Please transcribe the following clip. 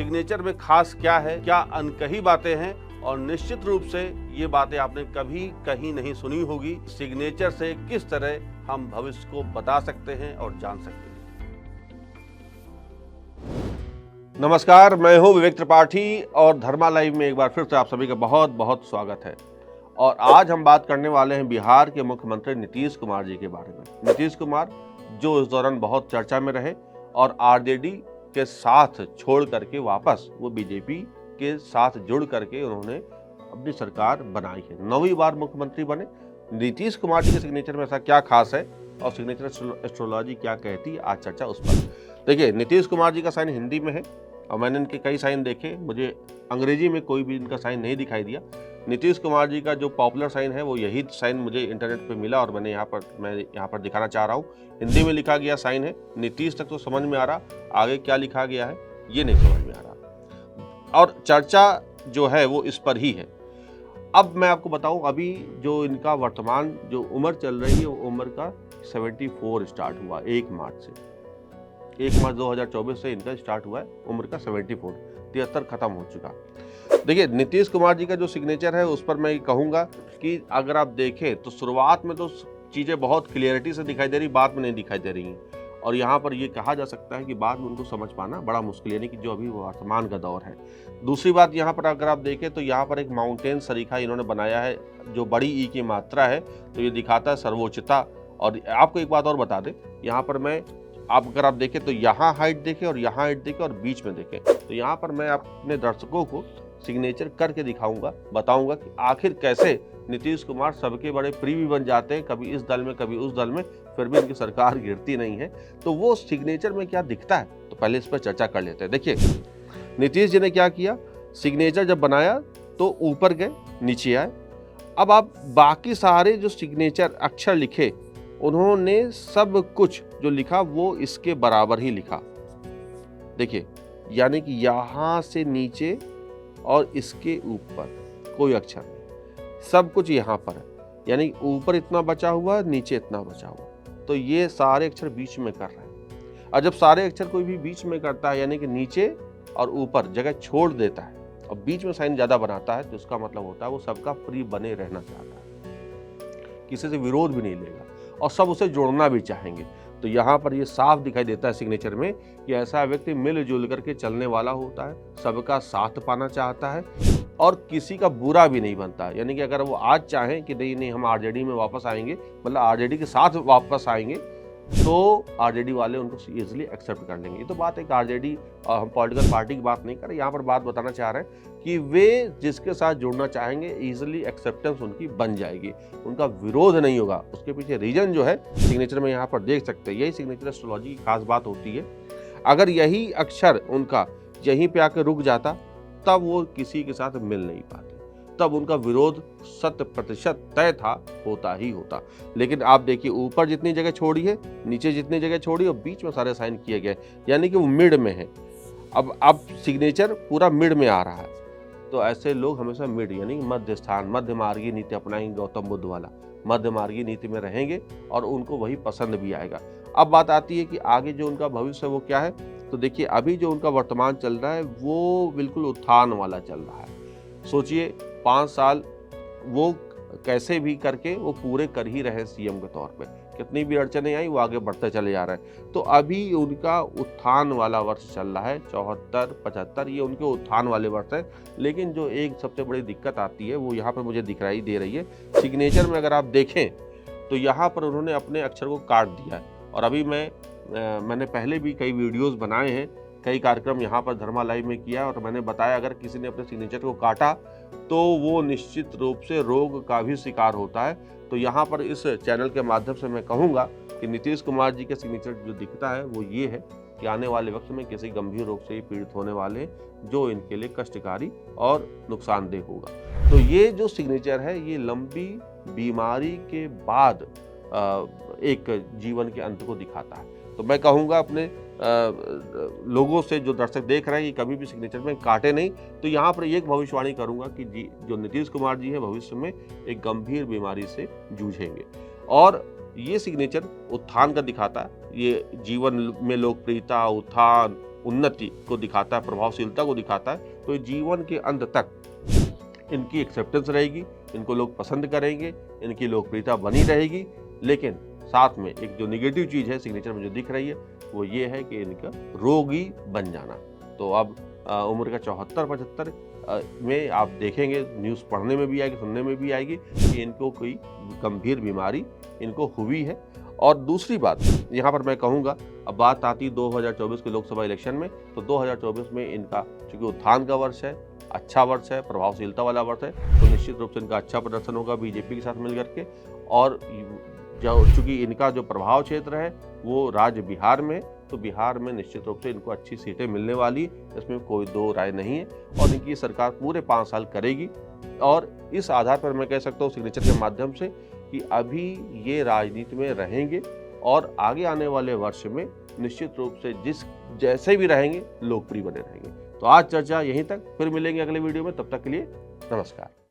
Signature में खास क्या है, क्या अनकही बातें हैं, और निश्चित रूप से ये बातें आपने कभी कहीं नहीं सुनी होगी। सिग्नेचर से किस तरह हम भविष्य को बता सकते हैं और जान सकते हैं। नमस्कार, मैं हूं विवेक त्रिपाठी और धर्मा लाइव में एक बार फिर से आप सभी का बहुत बहुत स्वागत है। और आज हम बात करने वाले हैं बिहार के मुख्यमंत्री नीतीश कुमार जी के बारे में। नीतीश कुमार जो इस दौरान बहुत चर्चा में रहे और आरजेडी के साथ छोड़ करके वापस वो बीजेपी के साथ जुड़ करके उन्होंने अपनी सरकार बनाई है। 9वीं बार मुख्यमंत्री बने। नीतीश कुमार जी के सिग्नेचर में ऐसा क्या खास है और सिग्नेचर एस्ट्रोलॉजी क्या कहती है, आज चर्चा उस पर। देखिए, नीतीश कुमार जी का साइन हिंदी में है और मैंने इनके कई साइन देखे, मुझे अंग्रेजी में कोई भी इनका साइन नहीं दिखाई दिया। नीतीश कुमार जी का जो पॉपुलर साइन है वो यही साइन मुझे इंटरनेट पे मिला और मैं यहाँ पर दिखाना चाह रहा हूँ। हिंदी में लिखा गया साइन है। नीतीश तक तो समझ में आ रहा, आगे क्या लिखा गया है ये नहीं समझ में आ रहा, और चर्चा जो है वो इस पर ही है। अब मैं आपको बताऊं, अभी जो इनका वर्तमान जो उम्र चल रही है वो उम्र का 74 स्टार्ट हुआ 1 मार्च से। 1 मार्च 2024 से इनका स्टार्ट हुआ है उम्र का 74, 73 खत्म हो चुका। देखिए, नीतीश कुमार जी का जो सिग्नेचर है उस पर मैं कहूँगा कि अगर आप देखें तो शुरुआत में तो चीज़ें बहुत क्लियरिटी से दिखाई दे रही, बाद में नहीं दिखाई दे रही हैं। और यहाँ पर ये कहा जा सकता है कि बाद में उनको समझ पाना बड़ा मुश्किल, यानी कि जो अभी वर्तमान का दौर है। दूसरी बात, यहाँ पर अगर आप देखें तो यहाँ पर एक माउंटेन सरीखा इन्होंने बनाया है, जो बड़ी ई की मात्रा है, तो ये दिखाता है सर्वोच्चता। और आपको एक बात और बता दें, यहाँ पर अगर आप देखें तो यहाँ हाइट देखें और यहाँ हाइट देखें और बीच में देखें, तो यहाँ पर मैं अपने दर्शकों को सिग्नेचर करके दिखाऊंगा, बताऊंगा कि आखिर कैसे नीतीश कुमार सबके बड़े प्रिय भी बन जाते हैं, कभी इस दल में कभी उस दल में, फिर भी इनकी सरकार गिरती नहीं है। तो वो सिग्नेचर में क्या दिखता है, तो पहले इस पर चर्चा कर लेते हैं। देखिए, नीतीश जी ने क्या किया, सिग्नेचर जब बनाया तो ऊपर गए, नीचे आए। अब आप बाकी सारे जो सिग्नेचर अक्षर लिखे, उन्होंने सब कुछ जो लिखा वो इसके बराबर ही लिखा। देखिए, यानी कि यहां से नीचे और इसके ऊपर कोई अक्षर नहीं, सब कुछ यहाँ पर है। यानी ऊपर इतना बचा हुआ, नीचे इतना बचा हुआ, तो ये सारे अक्षर बीच में कर रहे हैं। और जब सारे अक्षर कोई भी बीच में करता है, यानी कि नीचे और ऊपर जगह छोड़ देता है और बीच में साइन ज्यादा बनाता है, तो इसका मतलब होता है वो सबका प्रिय बने रहना चाहता है, किसी से विरोध भी नहीं लेगा और सब उसे जोड़ना भी चाहेंगे। तो यहाँ पर ये साफ दिखाई देता है सिग्नेचर में कि ऐसा व्यक्ति मिलजुल करके चलने वाला होता है, सबका साथ पाना चाहता है और किसी का बुरा भी नहीं बनता है। यानी कि अगर वो आज चाहें कि नहीं हम आरजेडी में वापस आएंगे, मतलब आरजेडी के साथ वापस आएंगे, तो आरजेडी वाले उनको इजीली एक्सेप्ट कर लेंगे। ये तो बात है कि आरजेडी, हम पॉलिटिकल पार्टी की बात नहीं कर रहे, यहाँ पर बात बताना चाह रहे हैं कि वे जिसके साथ जुड़ना चाहेंगे इजीली एक्सेप्टेंस उनकी बन जाएगी, उनका विरोध नहीं होगा। उसके पीछे रीजन जो है सिग्नेचर में यहाँ पर देख सकते हैं। यही सिग्नेचर एस्ट्रोलॉजी की खास बात होती है। अगर यही अक्षर उनका यहीं पे आकर रुक जाता, तब वो किसी के साथ मिल नहीं पाते, तब उनका विरोध 100% तय था, होता ही होता। लेकिन आप देखिए, ऊपर जितनी जगह छोड़ी है, नीचे जितनी जगह छोड़ी और बीच में सारे साइन किए गए, यानी कि वो मिड में है। अब सिग्नेचर पूरा मिड में आ रहा है, तो ऐसे लोग हमेशा मिड यानी मध्य स्थान, मध्य मार्गी नीति अपनाएंगे। गौतम बुद्ध वाला मध्य मार्गी नीति में रहेंगे और उनको वही पसंद भी आएगा। अब बात आती है कि आगे जो उनका भविष्य है वो क्या है। तो देखिए, अभी जो उनका वर्तमान चल रहा है वो बिल्कुल उत्थान वाला चल रहा है। सोचिए, 5 साल वो कैसे भी करके वो पूरे कर ही रहे सीएम के तौर पे, कितनी भी अड़चने आई वो आगे बढ़ते चले जा रहे हैं। तो अभी उनका उत्थान वाला वर्ष चल रहा है, 74, 75, ये उनके उत्थान वाले वर्ष है। लेकिन जो एक सबसे बड़ी दिक्कत आती है वो यहाँ पर मुझे दिखाई दे रही है। सिग्नेचर में अगर आप देखें तो यहाँ पर उन्होंने अपने अक्षर को काट दिया है। और अभी मैंने पहले भी कई वीडियोस बनाए हैं, कई कार्यक्रम यहाँ पर धर्मा लाइव में किया, और मैंने बताया अगर किसी ने अपने सिग्नेचर को काटा तो वो निश्चित रूप से रोग का भी शिकार होता है। तो यहाँ पर इस चैनल के माध्यम से मैं कहूँगा कि नीतीश कुमार जी के सिग्नेचर जो दिखता है वो ये है कि आने वाले वक्त में किसी गंभीर रोग से ही पीड़ित होने वाले हैं, जो इनके लिए कष्टकारी और नुकसानदेह होगा। तो ये जो सिग्नेचर है ये लंबी बीमारी के बाद एक जीवन के अंत को दिखाता है। तो मैं कहूँगा अपने लोगों से, जो दर्शक देख रहे हैं, कि कभी भी सिग्नेचर में काटे नहीं। तो यहाँ पर एक भविष्यवाणी करूँगा कि जो नीतीश कुमार जी है भविष्य में एक गंभीर बीमारी से जूझेंगे। और ये सिग्नेचर उत्थान का दिखाता है, ये जीवन में लोकप्रियता, उत्थान, उन्नति को दिखाता है, प्रभावशीलता को दिखाता है, तो जीवन के अंत तक इनकी एक्सेप्टेंस रहेगी, इनको लोग पसंद करेंगे, इनकी लोकप्रियता बनी रहेगी। लेकिन साथ में एक जो निगेटिव चीज़ है सिग्नेचर में जो दिख रही है वो ये है कि इनका रोगी बन जाना। तो अब उम्र का 74-75 में आप देखेंगे, न्यूज़ पढ़ने में भी आएगी, सुनने में भी आएगी कि इनको कोई गंभीर बीमारी इनको हुई है। और दूसरी बात यहाँ पर मैं कहूँगा, अब बात आती 2024 के लोकसभा इलेक्शन में, तो 2024 में इनका चूँकि उत्थान का वर्ष है, अच्छा वर्ष है, प्रभावशीलता वाला वर्ष है, तो निश्चित रूप से इनका अच्छा प्रदर्शन होगा बीजेपी के साथ मिल करके। और चूँकि इनका जो प्रभाव क्षेत्र है वो राज्य बिहार में, तो बिहार में निश्चित रूप से इनको अच्छी सीटें मिलने वाली, इसमें कोई दो राय नहीं है। और इनकी सरकार पूरे 5 साल करेगी। और इस आधार पर मैं कह सकता हूँ सिग्नेचर के माध्यम से कि अभी ये राजनीति में रहेंगे और आगे आने वाले वर्ष में निश्चित रूप से जैसे भी रहेंगे लोकप्रिय बने रहेंगे। तो आज चर्चा यहीं तक, फिर मिलेंगे अगले वीडियो में, तब तक के लिए नमस्कार।